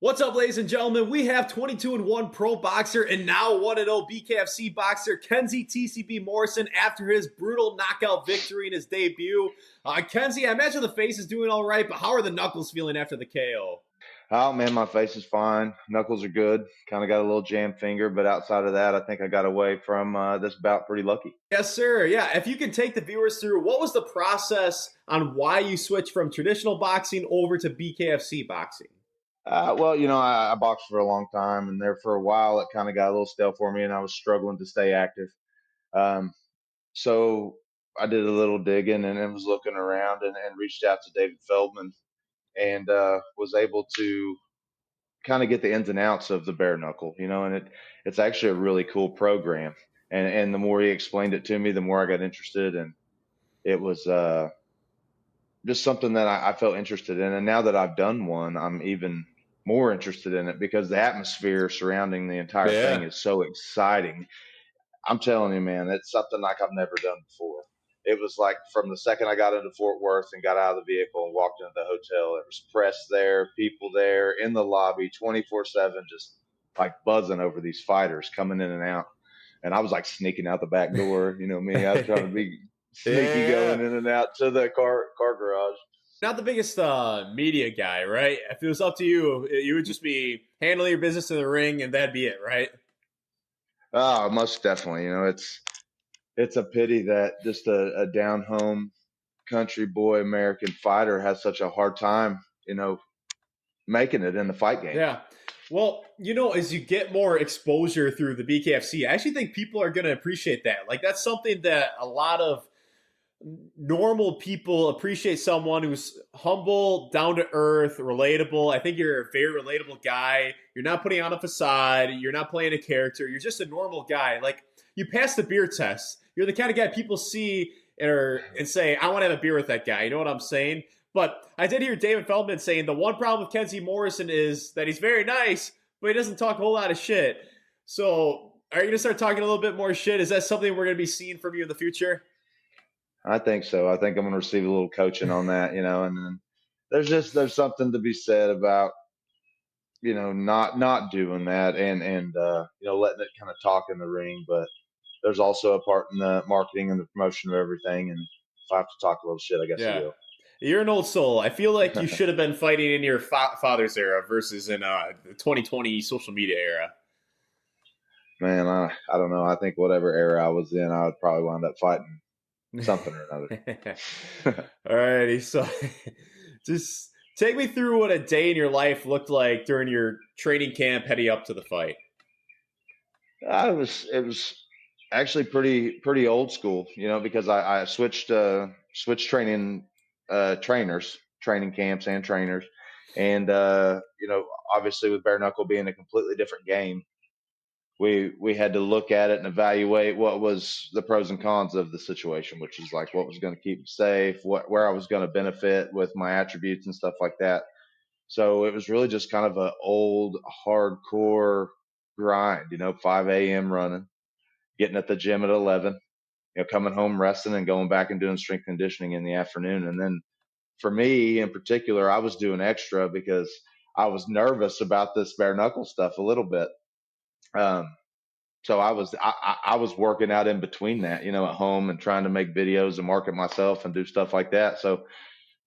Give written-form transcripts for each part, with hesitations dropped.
What's up, ladies and gentlemen? We have 22-1 pro boxer and now 1-0 BKFC boxer Kenzie TCB Morrison after his brutal knockout victory in his debut. Kenzie, I imagine the face is doing all right, but how are the knuckles feeling after the KO? Oh man, my face is fine. Knuckles are good. Kind of got a little jam finger, but outside of that, I think I got away from this bout pretty lucky. Yes, sir. Yeah, if you can take the viewers through, what was the process on why you switched from traditional boxing over to BKFC boxing? I boxed for a long time, and there for a while, it kind of got a little stale for me, and I was struggling to stay active. Um, so I did a little digging and then was looking around and reached out to David Feldman and was able to kind of get the ins and outs of the bare-knuckle, and it's actually a really cool program. And the more he explained it to me, the more I got interested, and it was just something that I felt interested in. And now that I've done one, I'm even more interested in it because the atmosphere surrounding the entire thing Yeah. is so exciting. I'm telling you, man, it's something like I've never done before. It was like from the second I got into Fort Worth and got out of the vehicle and walked into the hotel, there was press there, people there in the lobby 24/7, just like buzzing over these fighters coming in and out. And I was like sneaking out the back door. You know me, I was trying to be sneaky going Yeah. in and out to the car garage. Not the biggest media guy, right? If it was up to you, you would just be handling your business in the ring and that'd be it, right? Oh, most definitely. It's a pity that just a down home country boy American fighter has such a hard time, making it in the fight game. Yeah. Well, as you get more exposure through the BKFC, I actually think people are going to appreciate that. Like, that's something that a lot of normal people appreciate, someone who's humble, down to earth, relatable. I think you're a very relatable guy. You're not putting on a facade. You're not playing a character. You're just a normal guy. Like, you pass the beer test. You're the kind of guy people see and say, I want to have a beer with that guy. You know what I'm saying? But I did hear David Feldman saying the one problem with Kenzie Morrison is that he's very nice, but he doesn't talk a whole lot of shit. So are you going to start talking a little bit more shit? Is that something we're going to be seeing from you in the future? I think so. I think I'm going to receive a little coaching on that, and then there's something to be said about, not doing that and letting it kind of talk in the ring, but there's also a part in the marketing and the promotion of everything. And if I have to talk a little shit, I guess I Yeah. will. You're an old soul. I feel like you should have been fighting in your father's era versus in the 2020 social media era. Man, I don't know. I think whatever era I was in, I would probably wind up fighting something or another. Alrighty, so just take me through what a day in your life looked like during your training camp heading up to the fight. It was actually pretty old school, because I switched training camps and trainers, and obviously with bare knuckle being a completely different game, we had to look at it and evaluate what was the pros and cons of the situation, which is like what was going to keep me safe, where I was going to benefit with my attributes and stuff like that. So it was really just kind of a old hardcore grind, 5 a.m. running, getting at the gym at 11, coming home resting and going back and doing strength conditioning in the afternoon. And then for me in particular, I was doing extra because I was nervous about this bare knuckle stuff a little bit. Um, so I was working out in between that, at home and trying to make videos and market myself and do stuff like that. So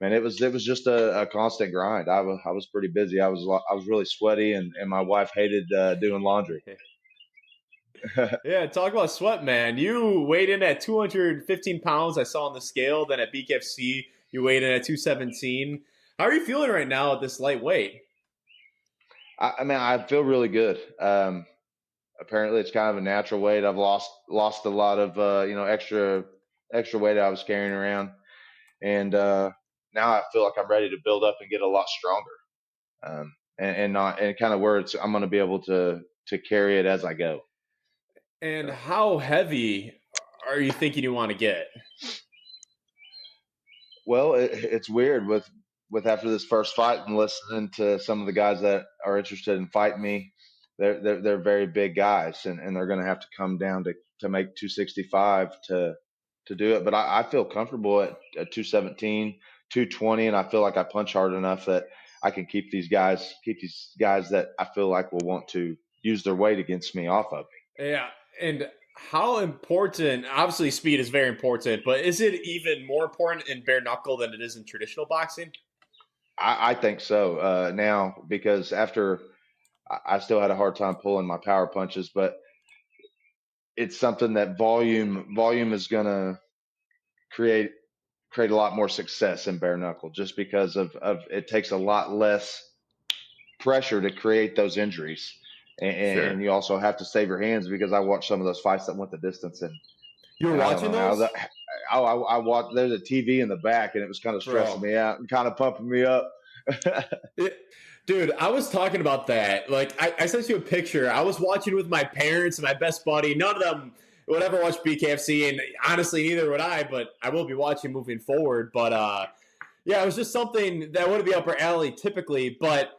man, it was just a constant grind. I was pretty busy. I was really sweaty, and my wife hated doing laundry. Yeah, talk about sweat, man. You weighed in at 215 pounds, I saw on the scale. Then at BKFC, you weighed in at 217. How are you feeling right now at this light weight? I mean, I feel really good. Apparently, it's kind of a natural weight. I've lost a lot of extra weight I was carrying around, and now I feel like I'm ready to build up and get a lot stronger. And not and kind of where I'm going to be able to carry it as I go. And So, how heavy are you thinking you want to get? well, it's weird with after this first fight and listening to some of the guys that are interested in fighting me. They're very big guys, and they're going to have to come down to make 265 to do it. But I feel comfortable at 217, 220, and I feel like I punch hard enough that I can keep these guys that I feel like will want to use their weight against me off of me. Yeah, and how important? Obviously, speed is very important, but is it even more important in bare knuckle than it is in traditional boxing? I think so now, because after I still had a hard time pulling my power punches, but it's something that volume is going to create a lot more success in bare knuckle, just because of it takes a lot less pressure to create those injuries. Sure. And you also have to save your hands, because I watched some of those fights that went the distance, You were and I don't watching know how those, that. I watched. There's a TV in the back, and it was kind of stressing bro. me out and kind of pumping me up. Dude, I was talking about that. Like, I sent you a picture. I was watching with my parents and my best buddy. None of them would ever watch BKFC, and honestly, neither would I. But I will be watching moving forward. But yeah, it was just something that wouldn't be up our alley typically. But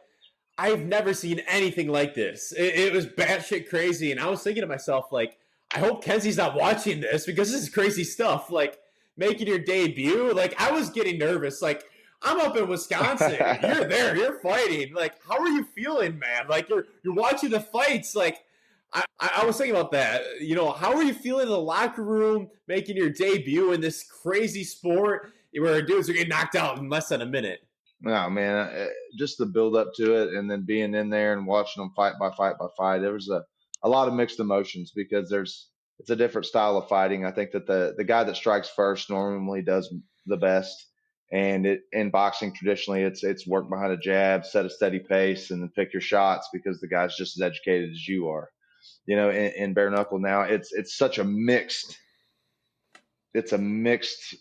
I've never seen anything like this. It was batshit crazy, and I was thinking to myself, like, I hope Kenzie's not watching this because this is crazy stuff. Like making your debut, like I was getting nervous. Like I'm up in Wisconsin, you're there, you're fighting. Like, how are you feeling, man? Like you're watching the fights. Like I was thinking about that. You know, how are you feeling in the locker room, making your debut in this crazy sport where dudes are getting knocked out in less than a minute? No, man, just the build up to it, and then being in there and watching them fight by fight by fight. There was a lot of mixed emotions, because it's a different style of fighting. I think that the guy that strikes first normally does the best. And in boxing, traditionally, it's work behind a jab, set a steady pace, and then pick your shots, because the guy's just as educated as you are. In bare knuckle now, it's such a mixed, it's a mixed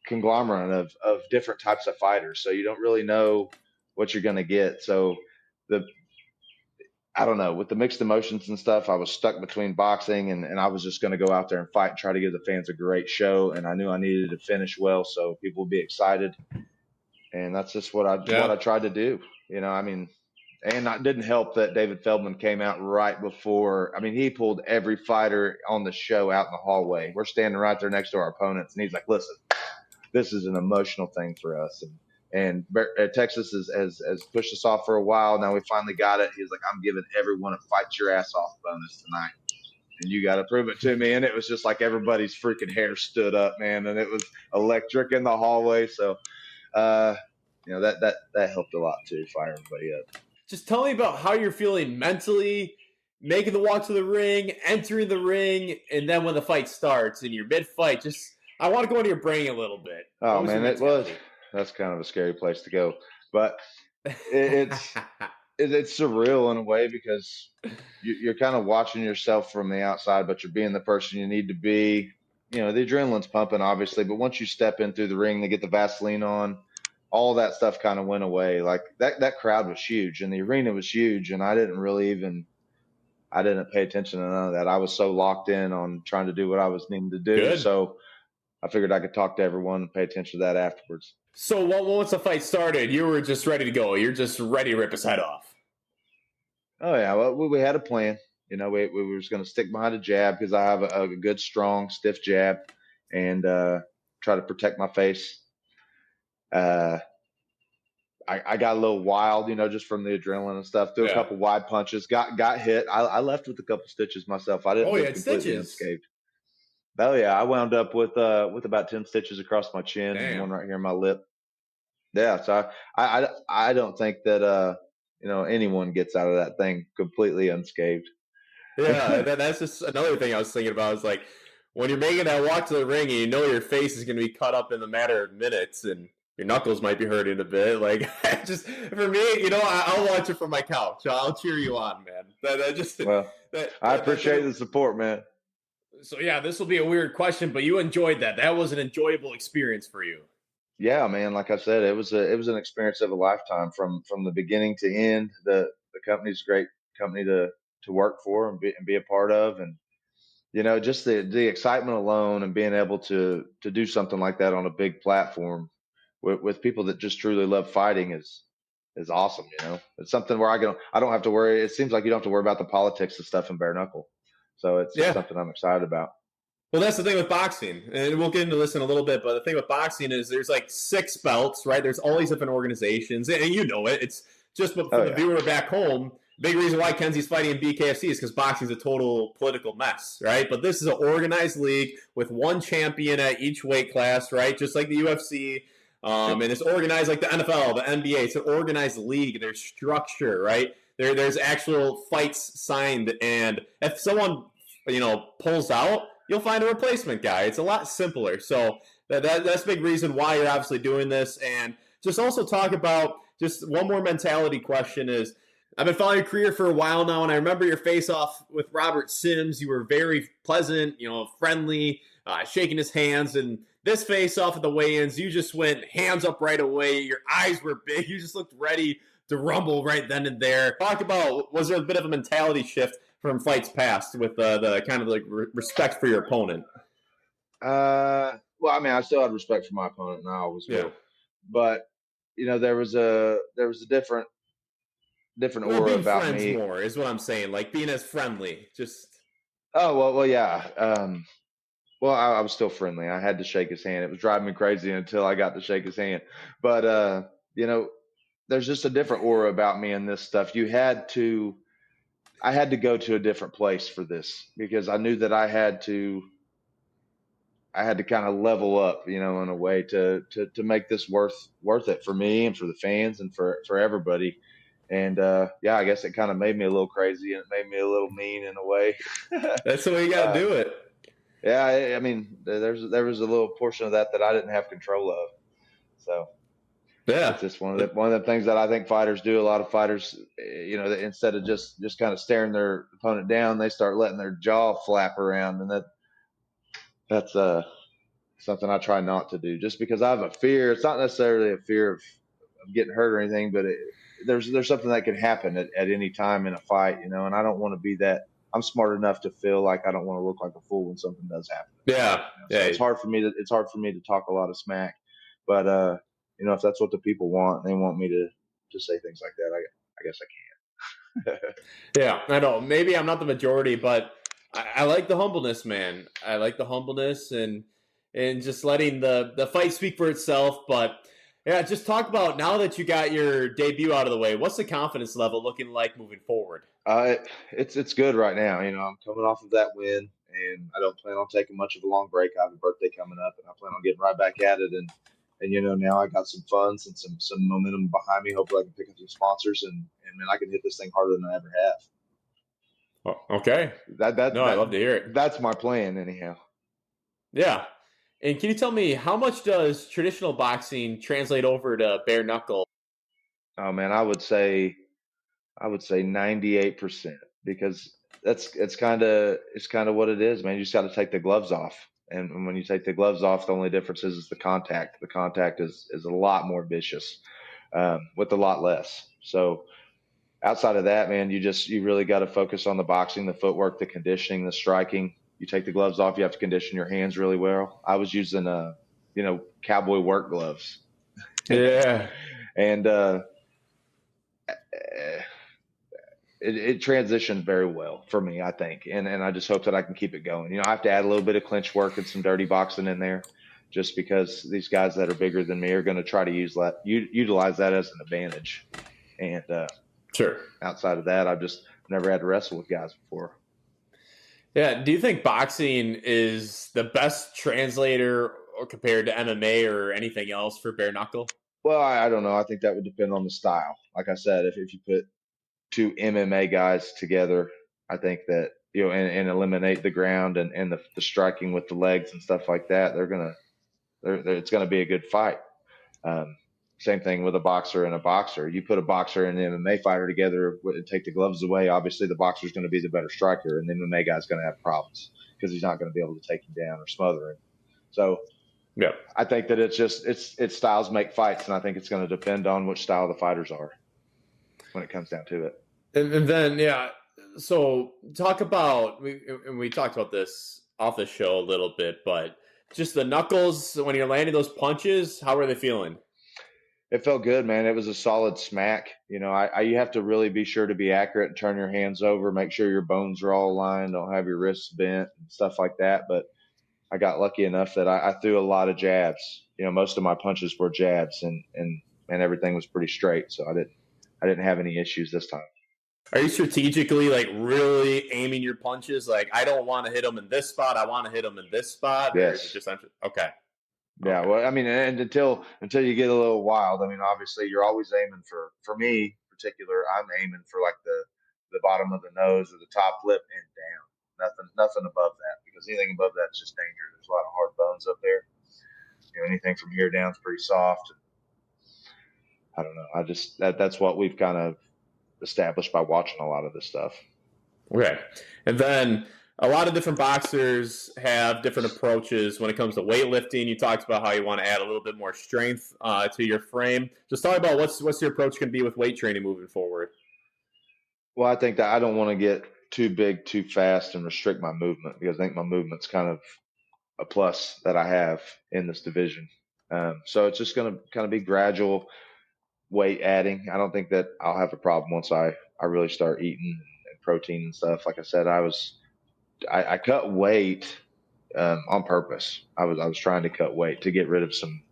conglomerate of different types of fighters. So you don't really know what you're going to get. So the I don't know, with the mixed emotions and stuff, I was stuck between boxing, and I was just going to go out there and fight and try to give the fans a great show. And I knew I needed to finish well so people would be excited. And that's just what I Yeah. tried to do. I mean, and it didn't help that David Feldman came out right before. I mean, he pulled every fighter on the show out in the hallway. We're standing right there next to our opponents, and he's like, "Listen, this is an emotional thing for us." And Texas has pushed us off for a while. Now we finally got it. He's like, "I'm giving everyone a fight your ass off bonus tonight, and you got to prove it to me." And it was just like everybody's freaking hair stood up, man, and it was electric in the hallway. So, uh, that helped a lot too, fire everybody up. Just tell me about how you're feeling mentally, making the walk to the ring, entering the ring, and then when the fight starts and you're mid-fight. Just I want to go into your brain a little bit. Oh What was your man, it was. mentality? That's kind of a scary place to go, but it's it's surreal in a way, because you're kind of watching yourself from the outside, but you're being the person you need to be. The adrenaline's pumping, obviously, but once you step in through the ring, they get the Vaseline on, all that stuff kind of went away. Like that crowd was huge, and the arena was huge, and I didn't pay attention to none of that. I was so locked in on trying to do what I was needing to do. Good. So I figured I could talk to everyone and pay attention to that afterwards. So once the fight started, you were just ready to go. You're just ready to rip his head off. Oh yeah, well, we had a plan. We were just going to stick behind a jab, because I have a good, strong, stiff jab, and try to protect my face. Uh, I got a little wild, just from the adrenaline and stuff. Threw a Yeah. couple wide punches, got hit. I left with a couple stitches myself. I didn't Oh, you live had completely stitches. unscathed. Oh yeah, I wound up with about 10 stitches across my chin and one Damn. right here in my lip. Yeah, so I don't think that anyone gets out of that thing completely unscathed. Yeah, that's just another thing I was thinking about. Is like when you're making that walk to the ring and you know your face is going to be cut up in a matter of minutes and your knuckles might be hurting a bit. Like just for me, I'll watch it from my couch. I'll cheer you on, man. That just Well, I that appreciate thing. the support, man. So yeah, this will be a weird question, but you enjoyed that. That was an enjoyable experience for you. Yeah, man. Like I said, it was an experience of a lifetime, from the beginning to end. The company's a great company to work for and be a part of, and just the excitement alone, and being able to do something like that on a big platform with people that just truly love fighting is awesome. It's something where I don't have to worry. It seems like you don't have to worry about the politics and stuff in bare knuckle, so it's Yeah. something I'm excited about. Well, that's the thing with boxing, and we'll get into this in a little bit. But the thing with boxing is there's like 6 belts, right? There's all these different organizations, and you know it. It's just for Oh the yeah. viewer back home. Big reason why Kenzie's fighting in BKFC is because boxing's a total political mess, right? But this is an organized league with one champion at each weight class, right? Just like the UFC. Yep. And it's organized like the NFL, the NBA. It's an organized league. There's structure, right? There's actual fights signed, and if someone pulls out, you'll find a replacement guy. It's a lot simpler. So that's a big reason why you're obviously doing this. And just also talk about just one more mentality question is I've been following your career for a while now, and I remember your face-off with Robert Sims. You were very pleasant, friendly, shaking his hands. And this face-off at the weigh-ins, you just went hands up right away. Your eyes were big. You just looked ready to rumble right then and there. Talk about, was there a bit of a mentality shift from fights past with the kind of like respect for your opponent? Well, I mean, I still had respect for my opponent, and I always Yeah. will. But there was a different Or aura being about friends me. more is what I'm saying. Like being as friendly. Just Oh well, yeah. Well, I was still friendly. I had to shake his hand. It was driving me crazy until I got to shake his hand. But you know, there's just a different aura about me in this stuff. I had to go to a different place for this because I knew that I had to kind of level up, in a way to make this worth it for me and for the fans and for everybody. And yeah, I guess it kind of made me a little crazy and it made me a little mean in a way. that's the way you got to uh, do it. yeah, I mean, there was a little portion of that I didn't have control of. So Yeah. it's just one of the things that I think fighters do. A lot of fighters, that instead of just kind of staring their opponent down, they start letting their jaw flap around, and that's something I try not to do. Just because I have a fear, it's not necessarily a fear of getting hurt or anything, but there's something that can happen at any time in a fight, and I don't want to be that. I'm smart enough to feel like I don't want to look like a fool when something does happen. Yeah. So Yeah. it's hard for me to talk a lot of smack, but if that's what the people want, and they want me to say things like that, I guess I can. Yeah, I know. Maybe I'm not the majority, but I like the humbleness, man. I like the humbleness and just letting the fight speak for itself. But yeah, just talk about now that you got your debut out of the way. What's the confidence level looking like moving forward? It's good right now. I'm coming off of that win, and I don't plan on taking much of a long break. I have a birthday coming up, and I plan on getting right back at it. And now I got some funds and some momentum behind me. Hopefully, I can pick up some sponsors, and man, I can hit this thing harder than I ever have. Oh, okay. That that No, I that love to hear it. that's my plan, anyhow. Yeah. And can you tell me how much does traditional boxing translate over to bare knuckle? Oh man, I would say 98% because it's kind of what it is, man. You just got to take the gloves off, and when you take the gloves off, the only difference is the contact. The contact is a lot more vicious, with a lot less. So outside of that, man, you really got to focus on the boxing, the footwork, the conditioning, the striking. You take the gloves off, you have to condition your hands really well. I was using cowboy work gloves, Yeah. and it transitioned very well for me, I think, and I just hope that I can keep it going. I have to add a little bit of clinch work and some dirty boxing in there, just because these guys that are bigger than me are going to try to utilize that as an advantage. And Sure. outside of that, I've just never had to wrestle with guys before. Yeah. Do you think boxing is the best translator or compared to MMA or anything else for bare knuckle? Well, I don't know. I think that would depend on the style. Like I said, if you put two MMA guys together, I think that and eliminate the ground and the striking with the legs and stuff like that, it's gonna be a good fight. Um, Same thing with a boxer and a boxer. You put a boxer and an MMA fighter together and take the gloves away. Obviously, the boxer is going to be the better striker, and the MMA guy's going to have problems because he's not going to be able to take him down or smother him. So Yeah. I think that it's styles make fights, and I think it's going to depend on which style the fighters are when it comes down to it. And then, yeah, so talk about, we talked about this off the show a little bit, but just the knuckles, when you're landing those punches, how are they feeling? It felt good, man. It was a solid smack. You have to really be sure to be accurate and turn your hands over, make sure your bones are all aligned, don't have your wrists bent and stuff like that. But I got lucky enough that I threw a lot of jabs. Most of my punches were jabs, and everything was pretty straight. So I didn't have any issues this time. Are you strategically like really aiming your punches? Like, I don't want to hit them in this spot. I want to hit them in this spot. Yes. Or is it just okay? Yeah. Okay. Well, I mean, and until you get a little wild, I mean, obviously you're always aiming for me in particular, I'm aiming for like the bottom of the nose or the top lip and down. Nothing above that, because anything above that is just danger. There's a lot of hard bones up there. Anything from here down is pretty soft. I don't know. I just that's what we've kind of established by watching a lot of this stuff. Okay. And then a lot of different boxers have different approaches when it comes to weightlifting. You talked about how you want to add a little bit more strength to your frame. Just talk about what's your approach going to be with weight training moving forward. Well, I think that I don't want to get too big too fast and restrict my movement, because I think my movement's kind of a plus that I have in this division. So it's just going to kind of be gradual weight adding. I don't think that I'll have a problem once I really start eating and protein and stuff. Like I said, I cut weight on purpose. I was trying to cut weight to get rid of some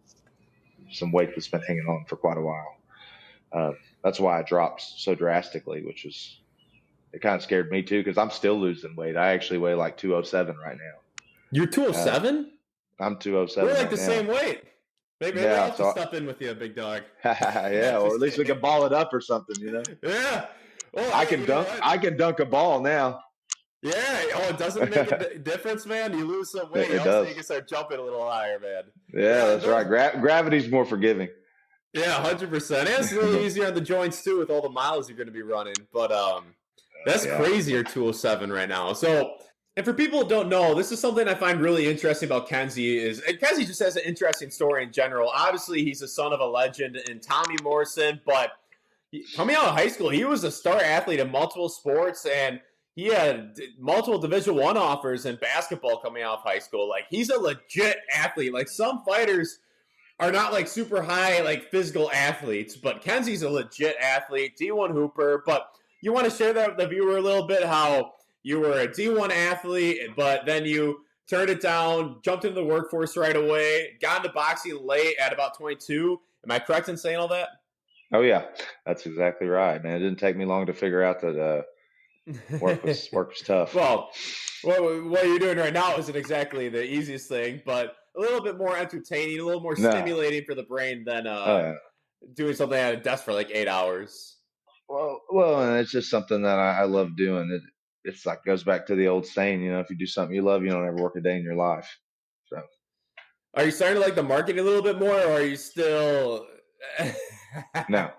weight that's been hanging on for quite a while. That's why I dropped so drastically, it kind of scared me too, because I'm still losing weight. I actually weigh like 207 right now. You're 207? I'm 207. We're like right the now. same weight. Maybe Yeah, I'll have to step in with you, big dog. Yeah, or at least we can ball it up or something, Yeah. Well, I can dunk a ball now. Yeah. Oh, it doesn't make a difference, man. You lose some weight. It does. You can start jumping a little higher, man. Yeah, that's right. Gravity's more forgiving. Yeah, 100%. And it's a little easier on the joints too with all the miles you're going to be running. But that's crazy. You're 207 right now. So, and for people who don't know, this is something I find really interesting about Kenzie. And Kenzie just has an interesting story in general. Obviously, he's the son of a legend in Tommy Morrison, but coming out of high school, he was a star athlete in multiple sports, and he had multiple Division I offers in basketball coming out of high school. Like, he's a legit athlete. Like, some fighters are not like super high, like physical athletes, but Kenzie's a legit athlete, D1 hooper. But you want to share that with the viewer a little bit, how you were a D1 athlete, but then you turned it down, jumped into the workforce right away, got into boxing late at about 22. Am I correct in saying all that? Oh, yeah. That's exactly right, man. It didn't take me long to figure out that work was tough. Well, what you're doing right now isn't exactly the easiest thing, but a little bit more entertaining, a little more stimulating for the brain than doing something at a desk for like 8 hours. Well, and it's just something that I love doing. It's like, goes back to the old saying, if you do something you love, you don't ever work a day in your life. So, are you starting to like the marketing a little bit more, or are you still? No.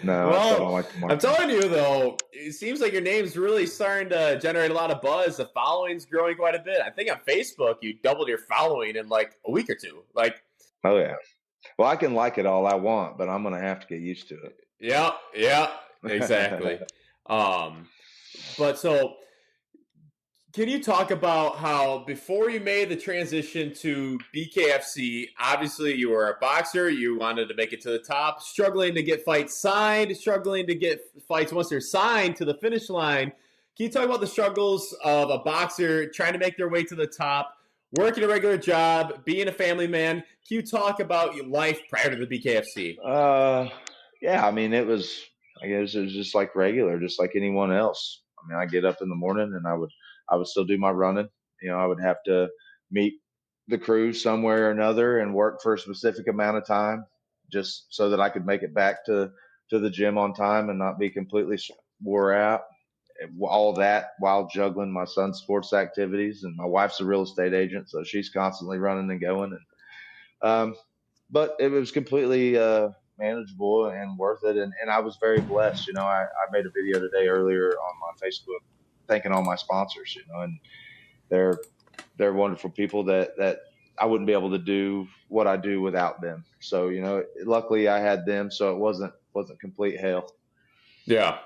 Well, I'm telling you though, it seems like your name's really starting to generate a lot of buzz. The following's growing quite a bit. I think on Facebook you doubled your following in like a week or two. Like, oh yeah. Well, I can like it all I want, but I'm gonna have to get used to it. Yeah, exactly. But so, can you talk about how before you made the transition to BKFC, obviously you were a boxer, you wanted to make it to the top, struggling to get fights signed, struggling to get fights once they're signed to the finish line. Can you talk about the struggles of a boxer trying to make their way to the top, working a regular job, being a family man? Can you talk about your life prior to the BKFC? Yeah, I mean, it was just like regular, just like anyone else. I mean, I get up in the morning and I would still do my running. I would have to meet the crew somewhere or another and work for a specific amount of time, just so that I could make it back to the gym on time and not be completely wore out. All that while juggling my son's sports activities, and my wife's a real estate agent, so she's constantly running and going. And but it was completely manageable and worth it. And I was very blessed. I made a video today earlier on my Facebook thanking all my sponsors, and they're wonderful people that I wouldn't be able to do what I do without them. So, luckily I had them, so it wasn't complete hell. Yeah,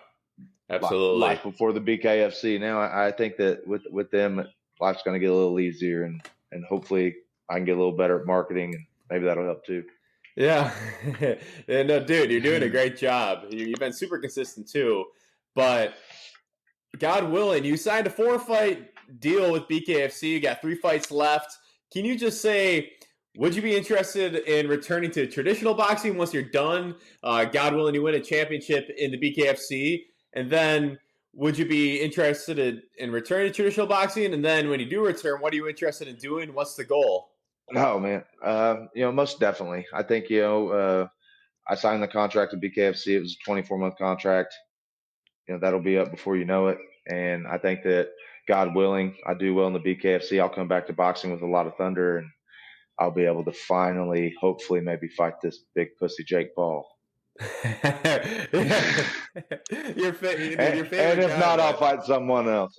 absolutely. Life before the BKFC. Now I think that with them, life's going to get a little easier, and hopefully I can get a little better at marketing, and maybe that'll help too. Yeah. No, dude, you're doing a great job. You've been super consistent too. But God willing, you signed a 4-fight deal with BKFC. You got 3 fights left. Can you just say, would you be interested in returning to traditional boxing once you're done? God willing, you win a championship in the BKFC. And then would you be interested in returning to traditional boxing? And then when you do return, what are you interested in doing? What's the goal? Oh man, most definitely. I think I signed the contract with BKFC. It was a 24-month contract. That'll be up before you know it. And I think that God willing, I do well in the BKFC. I'll come back to boxing with a lot of thunder, and I'll be able to finally, hopefully, maybe fight this big pussy Jake Paul. Your favorite and if guy, not, man. I'll fight someone else.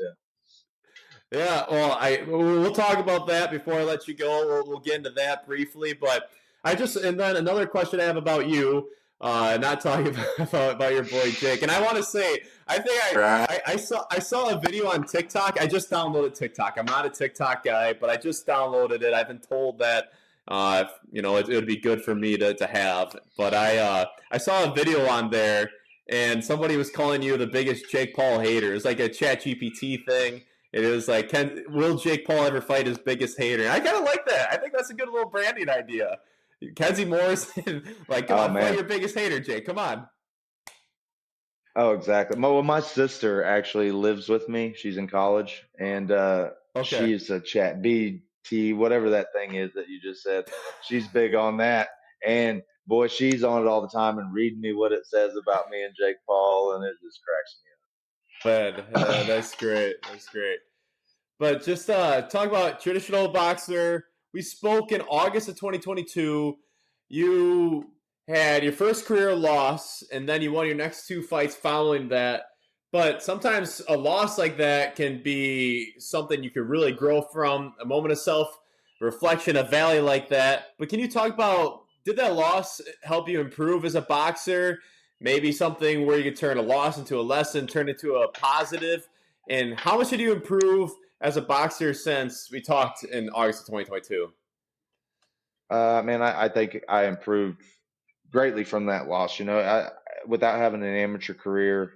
Yeah, well, we'll talk about that before I let you go. We'll get into that briefly, but and then another question I have about you, not talking about your boy Jake. And I want to say, I saw a video on TikTok. I just downloaded TikTok. I'm not a TikTok guy, but I just downloaded it. I've been told that it would be good for me to have. But I saw a video on there, and somebody was calling you the biggest Jake Paul hater. It's like a ChatGPT thing. It was like, will Jake Paul ever fight his biggest hater? And I kind of like that. I think that's a good little branding idea. Kenzie Morrison, come on, fight your biggest hater, Jake. Come on. Oh, exactly. Well, my sister actually lives with me. She's in college, and she's a chat BT, whatever that thing is that you just said. She's big on that, and boy, she's on it all the time and reading me what it says about me and Jake Paul, and it just cracks me up. That's great. That's great. But just talk about traditional boxer. We spoke in August of 2022. You had your first career loss, and then you won your next 2 fights following that. But sometimes a loss like that can be something you could really grow from, a moment of self-reflection, a valley like that. But can you talk about, did that loss help you improve as a boxer? Maybe something where you could turn a loss into a lesson, turn it into a positive. And how much did you improve as a boxer since we talked in August of 2022? I think I improved greatly from that loss. Without having an amateur career,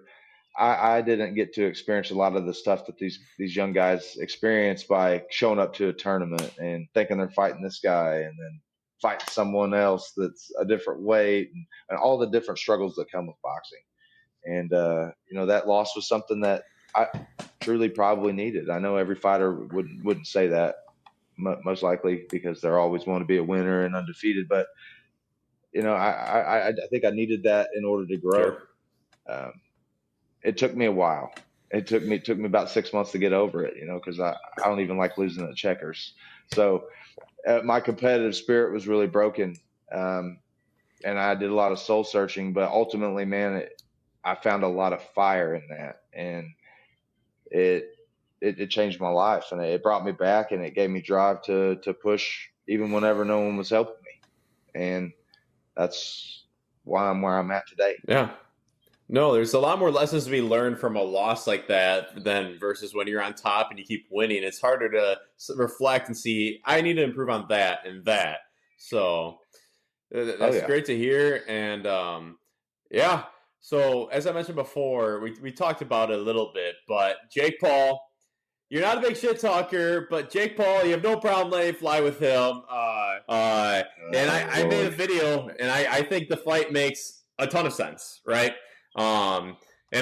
I didn't get to experience a lot of the stuff that these young guys experience by showing up to a tournament and thinking they're fighting this guy and then fighting someone else that's a different weight and all the different struggles that come with boxing. And, that loss was something that I truly probably needed. I know every fighter wouldn't say that, most likely, because they're always want to be a winner and undefeated. But, I think I needed that in order to grow. Sure. It took me a while. It took me about 6 months to get over it, because I don't even like losing at checkers. So my competitive spirit was really broken. And I did a lot of soul searching, but ultimately, man, I found a lot of fire in that, and it changed my life, and it brought me back, and it gave me drive to push even whenever no one was helping me. And that's why I'm where I'm at today. Yeah. No, there's a lot more lessons to be learned from a loss like that than versus when you're on top and you keep winning. It's harder to reflect and see, I need to improve on that and that. So that's great to hear. And so as I mentioned before, we talked about it a little bit, but Jake Paul, you're not a big shit talker, but Jake Paul, you have no problem letting fly with him. And I made a video, and I think the fight makes a ton of sense, right? And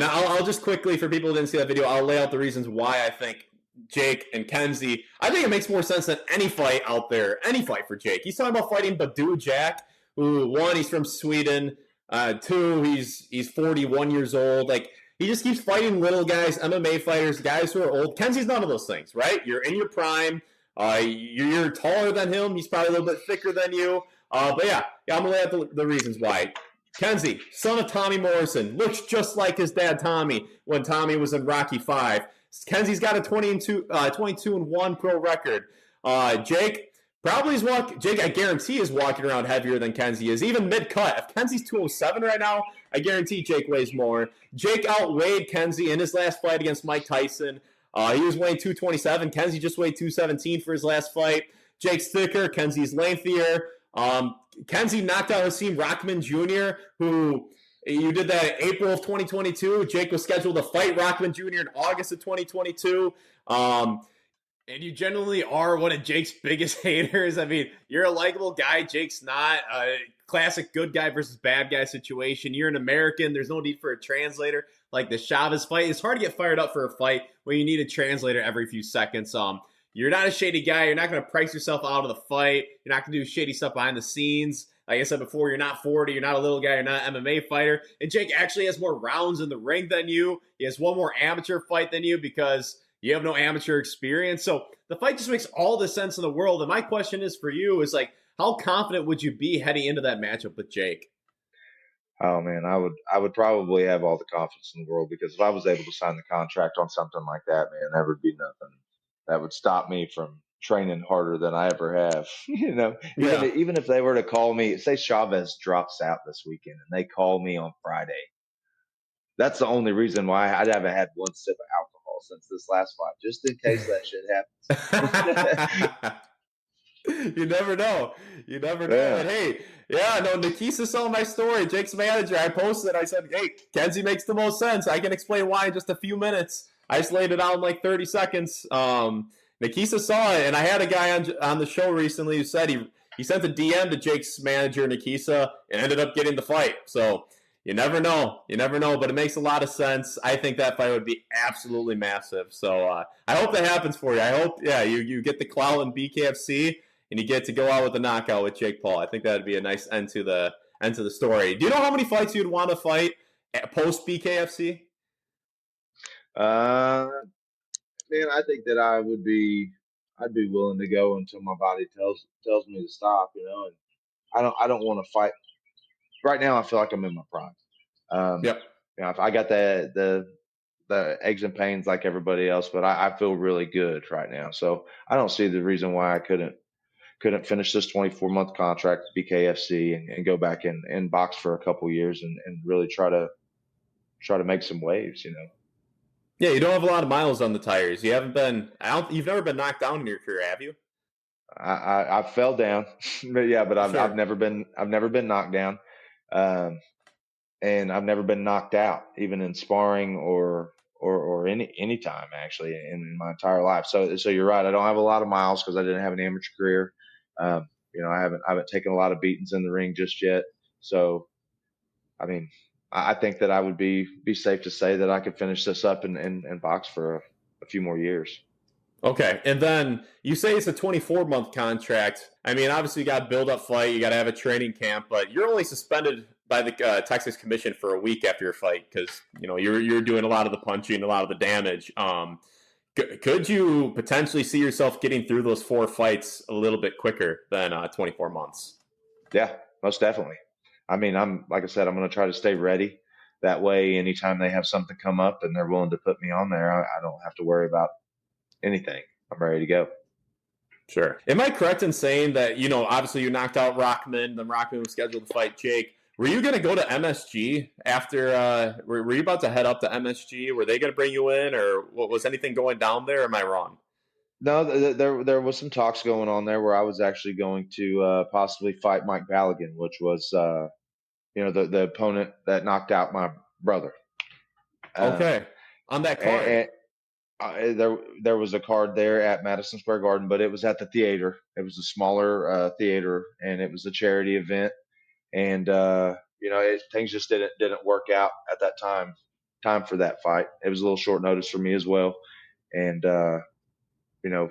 I'll just quickly, for people who didn't see that video, I'll lay out the reasons why I think Jake and Kenzie, I think it makes more sense than any fight out there, any fight for Jake. He's talking about fighting Badu Jack, who, 1, he's from Sweden, 2, he's 41 years old. He just keeps fighting little guys, MMA fighters, guys who are old. Kenzie's none of those things, right? You're in your prime. You're taller than him. He's probably a little bit thicker than you. But I'm going to lay out the reasons why. Kenzie, son of Tommy Morrison, looks just like his dad Tommy when Tommy was in Rocky V. Kenzie's got a 22-1 pro record. Jake, Jake, I guarantee, is walking around heavier than Kenzie is, even mid-cut. If Kenzie's 207 right now, I guarantee Jake weighs more. Jake outweighed Kenzie in his last fight against Mike Tyson. He was weighing 227. Kenzie just weighed 217 for his last fight. Jake's thicker. Kenzie's lengthier. Kenzie knocked out Hasim Rahman Jr., who you did that in April of 2022. Jake was scheduled to fight Rahman Jr. in August of 2022. And you generally are one of Jake's biggest haters. I mean, you're a likable guy. Jake's not. Classic good guy versus bad guy situation. You're an American. There's no need for a translator. Like the Chavez fight, it's hard to get fired up for a fight when you need a translator every few seconds. You're not a shady guy. You're not going to price yourself out of the fight. You're not going to do shady stuff behind the scenes. Like I said before, you're not 40. You're not a little guy. You're not an MMA fighter. And Jake actually has more rounds in the ring than you. He has one more amateur fight than you because you have no amateur experience. So the fight just makes all the sense in the world. And my question is for you is like, how confident would you be heading into that matchup with Jake? Oh man, I would probably have all the confidence in the world because if I was able to sign the contract on something like that, man, that would be nothing. That would stop me from training harder than I ever have. Even Yeah. even if they were to call me, say Chavez drops out this weekend and they call me on Friday, that's the only reason why I haven't had one sip of alcohol since this last fight, just in case that shit happens. You never know. You never know. Yeah. And hey, yeah, no, Nikisa saw my story. Jake's manager. I posted. I said, hey, Kenzie makes the most sense. I can explain why in just a few minutes. I just laid it out in like 30 seconds. Nikisa saw it, and I had a guy on the show recently who said he sent a DM to Jake's manager, Nikisa, and ended up getting the fight. So you never know. You never know, but it makes a lot of sense. I think that fight would be absolutely massive. So I hope that happens for you. I hope, yeah, you get the clout in BKFC and you get to go out with a knockout with Jake Paul. I think that'd be a nice end to the story. Do you know how many fights you'd want to fight post BKFC? Uh, Man, I think that I'd be willing to go until my body tells me to stop, and I don't want to fight right now. I feel like I'm in my prime. Um, Yep. if I got the aches and pains like everybody else, but I feel really good right now. So I don't see the reason why I couldn't finish this 24-month contract with BKFC and go back and box for a couple years and really try to make some waves. Yeah, you don't have a lot of miles on the tires. You haven't been. You've never been knocked down in your career, have you? I fell down, but yeah, but I've Sure. never been knocked down, um, and I've never been knocked out, even in sparring or any time actually in my entire life. So you're right. I don't have a lot of miles because I didn't have an amateur career. Um, I haven't taken a lot of beatings in the ring just yet. So I mean, I think that I would be safe to say that I could finish this up and box for a few more years. Okay, and then you say it's a 24-month contract. I mean, obviously you got to build up fight, you got to have a training camp, but you're only suspended by the Texas Commission for a week after your fight because you're doing a lot of the punching, a lot of the damage. Could you potentially see yourself getting through those 4 fights a little bit quicker than 24 months? Yeah, most definitely. I mean, like I said, I'm going to try to stay ready. That way, anytime they have something come up and they're willing to put me on there, I don't have to worry about anything. I'm ready to go. Sure. Am I correct in saying that, obviously you knocked out Rockman, then Rockman was scheduled to fight Jake. Were you going to go to MSG after, were you about to head up to MSG? Were they going to bring you in or what, was anything going down there? Or am I wrong? No, there was some talks going on there where I was actually going to possibly fight Mike Ballaghan, which was the opponent that knocked out my brother. Um, Okay. On that card. and, there was a card there at Madison Square Garden, but it was at the theater. It was a smaller theater, and it was a charity event. And things just didn't work out at that time for that fight. It was a little short notice for me as well, and you know,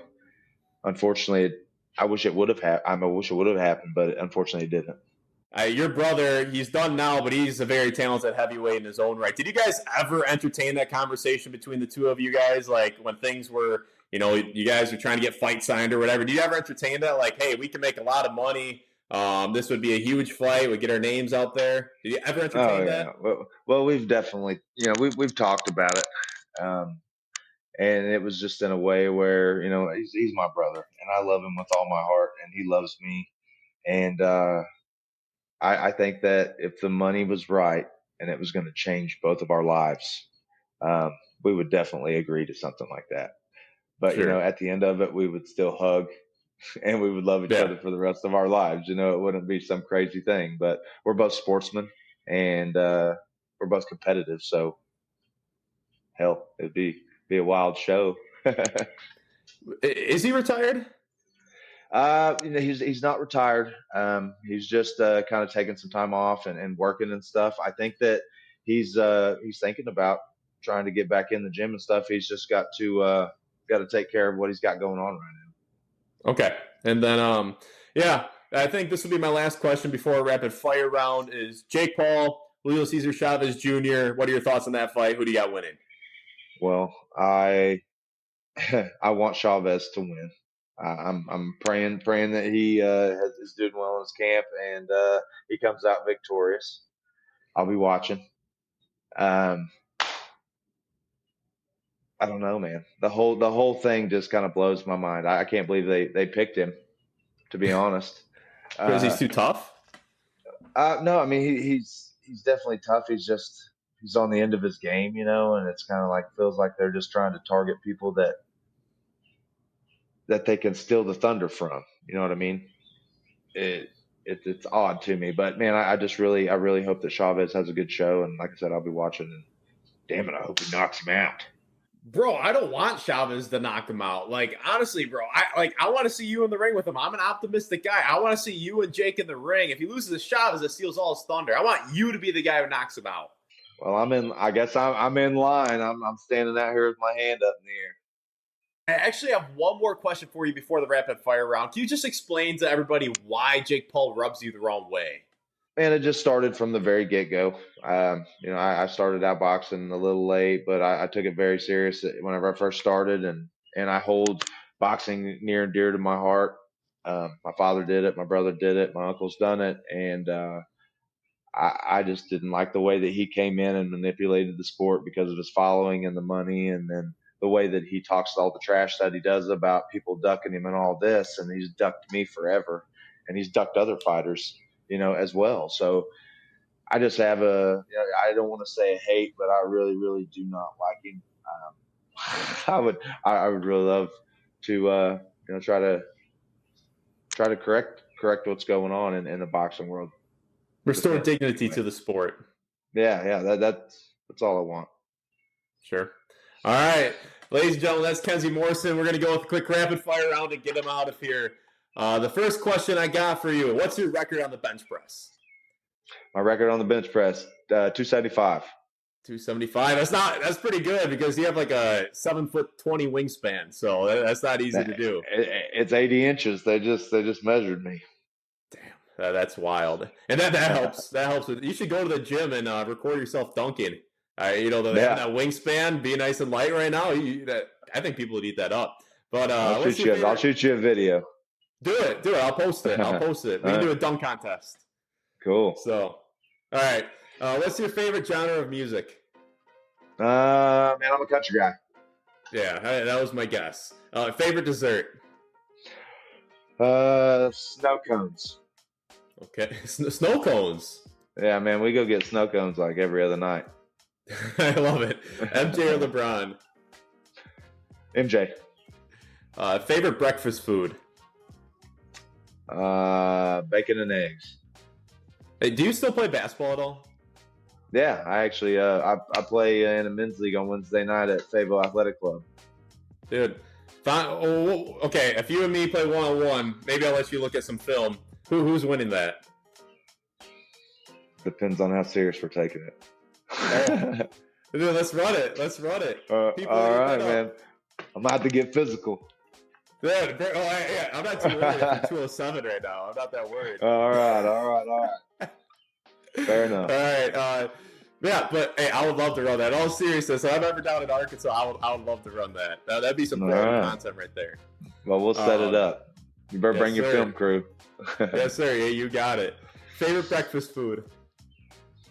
unfortunately, I wish it would have happened. I wish it would have happened, but unfortunately, it didn't. Your brother, he's done now, but he's a very talented heavyweight in his own right. Did you guys ever entertain that conversation between the two of you guys? Like when things were, you guys were trying to get fight signed or whatever. Did you ever entertain that? Like, hey, we can make a lot of money. This would be a huge fight. We get our names out there. Did you ever Oh entertain that? yeah. Well, we've definitely, we've talked about it, and it was just in a way where he's my brother, and I love him with all my heart, and he loves me, and I think that if the money was right and it was going to change both of our lives, um, we would definitely agree to something like that. But Sure. at the end of it, we would still hug and we would love each Yeah. other for the rest of our lives. It wouldn't be some crazy thing. But we're both sportsmen and we're both competitive. So hell, it'd be a wild show. Is he retired? He's not retired. He's just kind of taking some time off and working and stuff. I think that he's thinking about trying to get back in the gym and stuff. He's just got to take care of what he's got going on right now. Okay. And then, yeah, I think this will be my last question before a rapid fire round is Jake Paul, Julio Cesar Chavez Jr. What are your thoughts on that fight? Who do you got winning? Well, I want Chavez to win. I'm praying that he is doing well in his camp and he comes out victorious. I'll be watching. I don't know, man. The whole thing just kind of blows my mind. I can't believe they picked him, to be honest. Because he's too tough? No, I mean he's definitely tough. He's on the end of his game, and it's kind of like feels like they're just trying to target people that they can steal the thunder from. You know what I mean? It's odd to me, but man, I really hope that Chavez has a good show, and like I said, I'll be watching. And damn it, I hope he knocks him out. Bro, I don't want Chavez to knock him out. Like, honestly, bro, I want to see you in the ring with him. I'm an optimistic guy. I want to see you and Jake in the ring. If he loses to Chavez, it steals all his thunder. I want you to be the guy who knocks him out. Well, I guess I'm in line. I'm standing out here with my hand up in the air. I actually have one more question for you before the rapid fire round. Can you just explain to everybody why Jake Paul rubs you the wrong way? Man, it just started from the very get-go. I started out boxing a little late, but I took it very serious whenever I first started, and I hold boxing near and dear to my heart. My father did it, my brother did it, my uncle's done it, and I just didn't like the way that he came in and manipulated the sport because of his following and the money, and then the way that he talks all the trash that he does about people ducking him and all this, and he's ducked me forever, and he's ducked other fighters, as well. So I just have I don't want to say a hate, but I really, really do not like him. I would really love to, try to correct what's going on in the boxing world. Restore dignity to the sport. Yeah. That's all I want. Sure. All right, ladies and gentlemen, that's Kenzie Morrison. We're going to go with a quick rapid fire round and get him out of here. The first question I got for you, what's your record on the bench press? My record on the bench press, 275. 275. That's pretty good because you have like a 7'20" wingspan, so that's not easy to do. It's 80 inches. They just measured me. Damn, that's wild. And that helps. That helps. You should go to the gym and record yourself dunking. That wingspan, be nice and light right now. I think people would eat that up. But I'll shoot you a video. Do it. I'll post it. We can do a dunk contest. Cool. So, all right. What's your favorite genre of music? Man, I'm a country guy. Yeah, that was my guess. Favorite dessert? Snow cones. Okay, snow cones. Yeah, man, we go get snow cones like every other night. I love it. MJ or LeBron? MJ. Favorite breakfast food? Bacon and eggs. Hey, do you still play basketball at all? Yeah, I actually I play in a men's league on Wednesday night at Favo Athletic Club. Dude, okay. If you and me play 1-on-1, maybe I'll let you look at some film. Who's winning that? Depends on how serious we're taking it. Dude, let's run it. All right, man. I'm about to get physical. Dude, I'm not too worried. I'm 207 right now. I'm not that worried. All right. Fair enough. All right. Yeah, but hey, I would love to run that. All seriousness, if I'm ever down in Arkansas, I would love to run that. That'd be some great content right there. Well, we'll set it up. You better bring your film crew. Yes, sir. Yeah, you got it. Favorite breakfast food?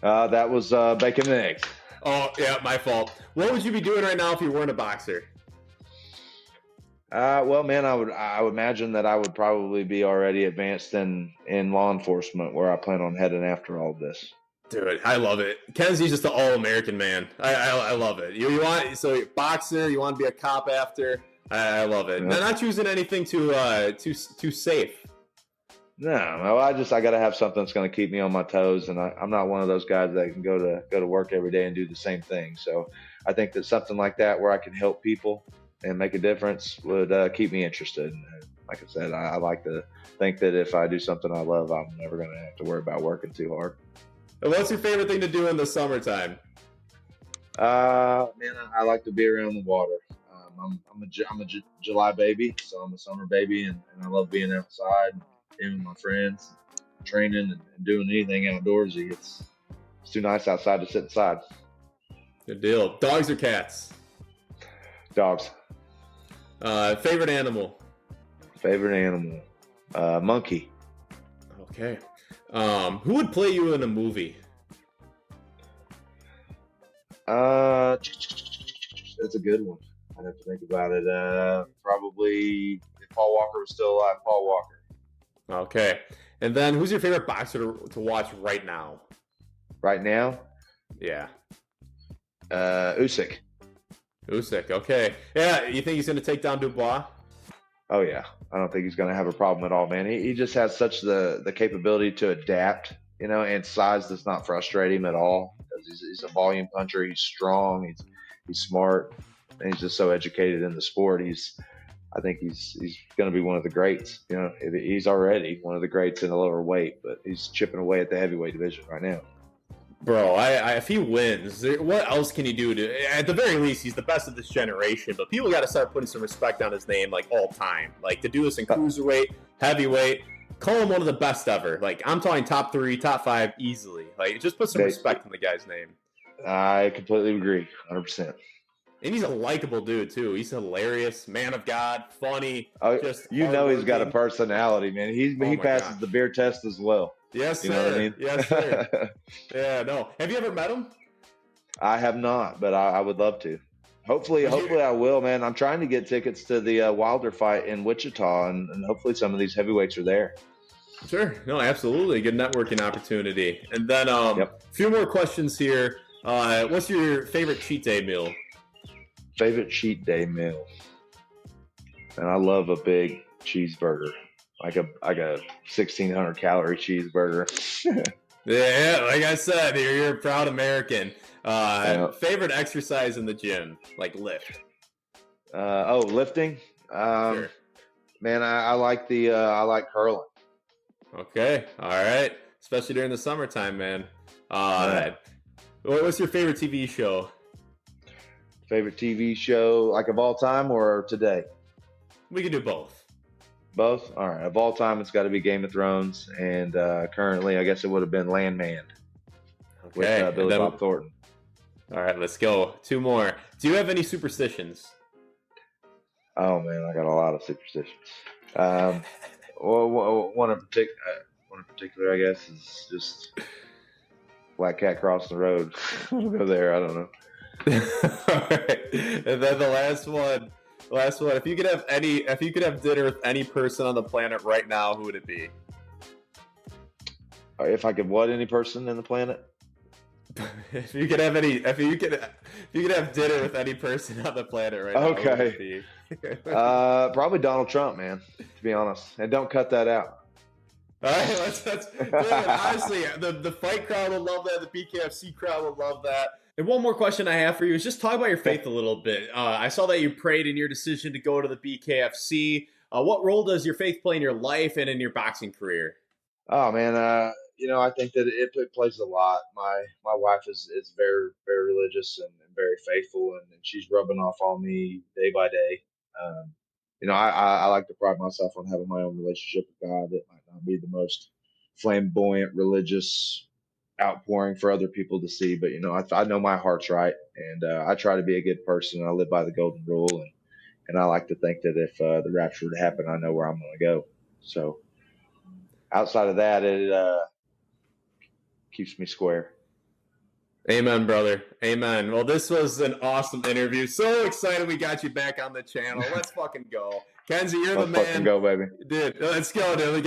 That was bacon and eggs. Oh, yeah, my fault. What would you be doing right now if you weren't a boxer? Well, man, I would imagine that I would probably be already advanced in law enforcement, where I plan on heading after all of this. Dude, I love it. Kenzie's just an all-American man. I love it. You want boxer? You want to be a cop after? I love it. Yep. Not choosing anything too safe. No, I got to have something that's going to keep me on my toes, and I'm not one of those guys that can go to work every day and do the same thing. So I think that something like that, where I can help people, and make a difference would keep me interested. And like I said, I like to think that if I do something I love, I'm never going to have to worry about working too hard. And what's your favorite thing to do in the summertime? Man, I like to be around the water. I'm a July baby, so I'm a summer baby, and I love being outside, being with my friends, training, and doing anything outdoorsy. It's too nice outside to sit inside. Good deal. Dogs or cats? Dogs. Favorite animal? Favorite animal? Monkey. Okay. Who would play you in a movie? That's a good one. I'd have to think about it. Probably if Paul Walker was still alive, Paul Walker. Okay. And then who's your favorite boxer to watch right now? Right now? Yeah. Usyk. Usyk. Okay. Yeah. You think he's going to take down Dubois? Oh, yeah. I don't think he's going to have a problem at all, man. He just has such the capability to adapt, and size does not frustrate him at all. Because he's a volume puncher. He's strong. He's smart. And he's just so educated in the sport. I think he's going to be one of the greats. He's already one of the greats in the lower weight, but he's chipping away at the heavyweight division right now. Bro, if he wins, what else can he do? At the very least, he's the best of this generation, but people got to start putting some respect on his name, like, all time. Like, to do this in cruiserweight, heavyweight, call him one of the best ever. Like, I'm talking top 3, top 5 easily. Like, just put some respect on the guy's name. I completely agree, 100%. And he's a likable dude, too. He's hilarious, man of God, funny. Just he's got a personality, man. He passes the beer test as well. Yes, sir. You know what I mean? Yes, sir. Yeah, no. Have you ever met him? I have not, but I would love to. Hopefully I will, man. I'm trying to get tickets to the Wilder fight in Wichita, and hopefully some of these heavyweights are there. Sure. No, absolutely. Good networking opportunity. And then a few more questions here. What's your favorite cheat day meal? Favorite cheat day meal? And I love a big cheeseburger. Like a 1,600 calorie cheeseburger. Yeah, like I said, you're a proud American. Favorite exercise in the gym, like lift. Lifting. Sure. Man, I like I like curling. Okay, all right. Especially during the summertime, man. What's your favorite TV show? Favorite TV show, like of all time or today? We can do both. Both? All right. Of all time, it's got to be Game of Thrones. And currently, I guess it would have been Landman with Billy Bob Thornton. All right, let's go. 2 more. Do you have any superstitions? Oh, man, I got a lot of superstitions. One in particular, I guess, is just black cat crossing the road. We'll go there. I don't know. All right. And then the last one. If you could have dinner with any person on the planet right now, who would it be? If I could any person in the planet? If you could have dinner with any person on the planet right now, who would it be? Probably Donald Trump, man, to be honest. And don't cut that out. All right, let's honestly, the fight crowd will love that. The BKFC crowd will love that. And one more question I have for you is just talk about your faith a little bit. I saw that you prayed in your decision to go to the BKFC. What role does your faith play in your life and in your boxing career? Oh, man, I think that it plays a lot. My wife is very, very religious and very faithful, and she's rubbing off on me day by day. I like to pride myself on having my own relationship with God. It might not be the most flamboyant religious outpouring for other people to see, but I know my heart's right, and I try to be a good person. I live by the golden rule, and I like to think that if the rapture would happen, I know where I'm going to go. So outside of that, it keeps me square. Amen, brother. Amen. Well, this was an awesome interview. So excited we got you back on the channel. Let's fucking go. Kenzie, you're the man. Let's fucking go, baby. Dude, let's go, dude.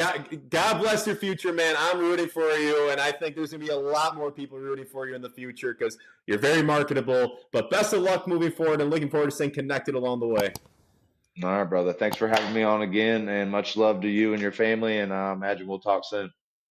God bless your future, man. I'm rooting for you, and I think there's going to be a lot more people rooting for you in the future because you're very marketable. But best of luck moving forward, and looking forward to staying connected along the way. All right, brother. Thanks for having me on again, and much love to you and your family, and I imagine we'll talk soon.